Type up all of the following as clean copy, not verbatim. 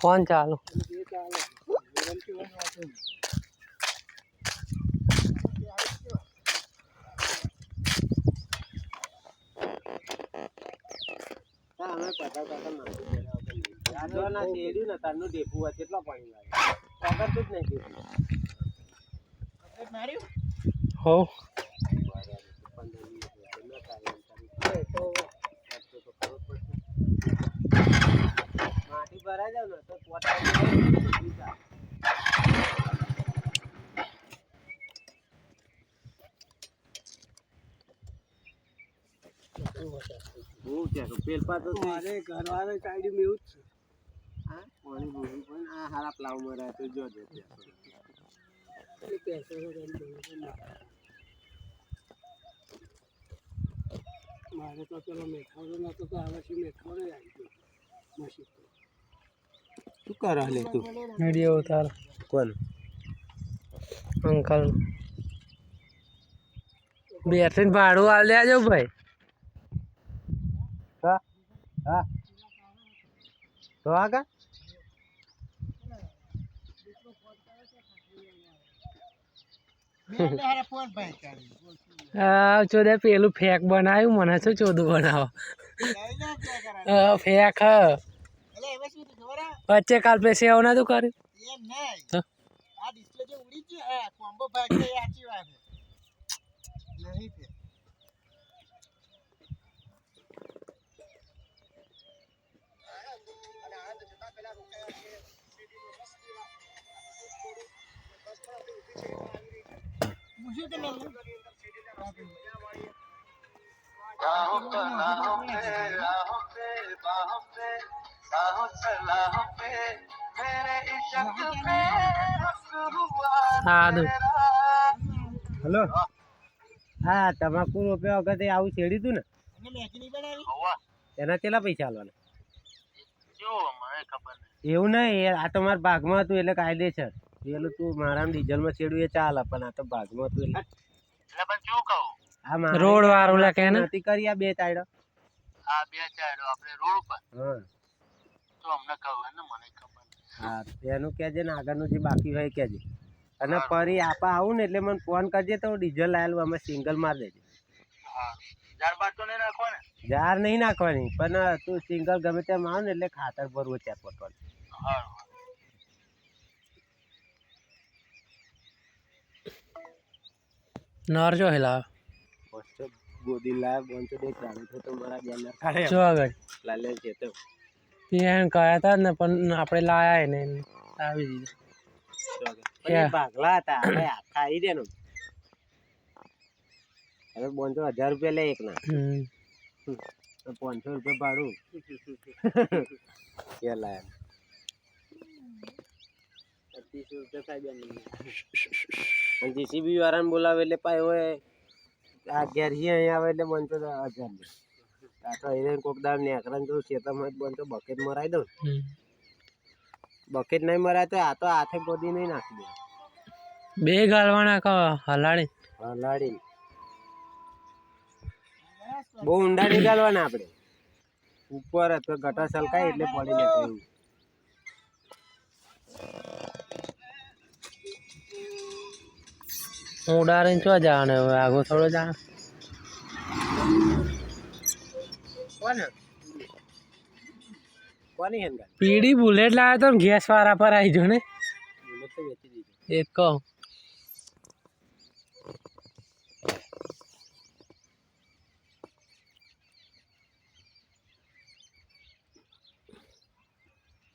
Phone ચાલુ હો માટી ભરાઈ જાવ ને તો પેલપા તો મારે ઘરવાળો સાઈડ માં એવું જ છે. હા પાણી ભૂલું પણ આ હારા પ્લાવ મરાય તો જો દે મારે તો પેલો મેઠાવડો નતો તો આ વર્ષે મેઠાવડો આવી ગયો મશીન. શું કરે લે તું? વિડીયો ઉતાર. કોણ? અંકલ બેટરી ભાડું આલ દેજો ભાઈ. હા હા તો આગા ચોદે પેલું ફેક બનાવ્યું મને શું ચોદું બનાવો ફેક વચ્ચે કાલ પે સેવ નતું કર્યું સાદું. હેલો હા તમાકુ રૂપિયા વખતે આવું છેડ્યું તું ને એના કેટલા પૈસા આલવાના? એવું નહીં આ તો મારા ભાગમાં હતું એટલે કાયદેસર પેલું તું મારા ડીઝલમાં છેડ્યું એ ચાલે પણ આ તો ભાગમાં હતું એટલે રોડ વાળું લે કે નથી કરી આ બે ચાયડો હા એનું કહેજે ને આગળનું જે બાકી હોય કહેજે અને ફરી આપા આવું ને એટલે મને ફોન કરજે તો ડીઝલ લાયેલું અમે સિંગલ માર દેજે. જાર નહીં નાખવાની પણ તું સિંગલ ગમે તેમ આવ ને એટલે ખાતર ભરવું ચાર પટવાનું. નર જો હેલા ગોદી લાવ બોંચો દેખ ચાલુ છે તો મારા બેનર કાઢે જો આગળ લાલે છે તો ત્યાં કયા હતા ને પણ આપણે લાયા ને આવી દીધું ભાગલા હતા આપણે આખા આવી દે ને હવે બોંચો 1000 રૂપિયા લે એક ના 500 રૂપિયા ભાડું કે લાયા 25 રૂપિયા થાય બેન જીસીબી વાળાને બોલાવે એટલે પાય હોય આ ઘેર અહીં આવે એટલે બોંચો 1000 લે આ તો એને કોક દાળ નેકરાને જો ખેતરમાં બોંચો બકેટ મરાઈ દઉં બકેટ નહીં મરાય તો આ તો હાથે ગોદી નહીં નાખી દે બે ગાળવાના કા હલાડી હલાડી બહુ ઊંડા નીકાળવાના આપણે ઉપર તો ગટર સલકાય એટલે પડી જાય ઉડાડીને ચો જવાનું હવે આગો થોડો જાણ પીડી બુલેટ લાવ્યો તો ગેસ વાળા પર આવી જો ને એક કહું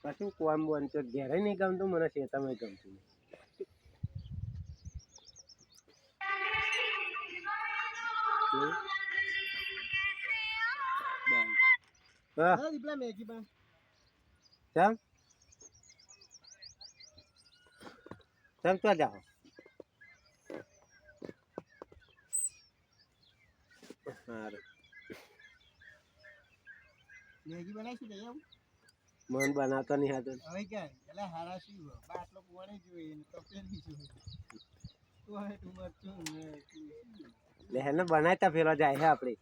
કશું કોમ બોન તો ઘેરે નહીં ગમતું મને ખેતરમાં ગમતું ચમ તો જાઓ મન બનાવતો નહીં હતો હવે ક્યાં એટલે હારા શું બાટલો પોણી જોઈએ ને તપેલી જોઈએ તું હવે તું મરચું ને એટલે હેને બનાવતા પેલા જાય છે આપણે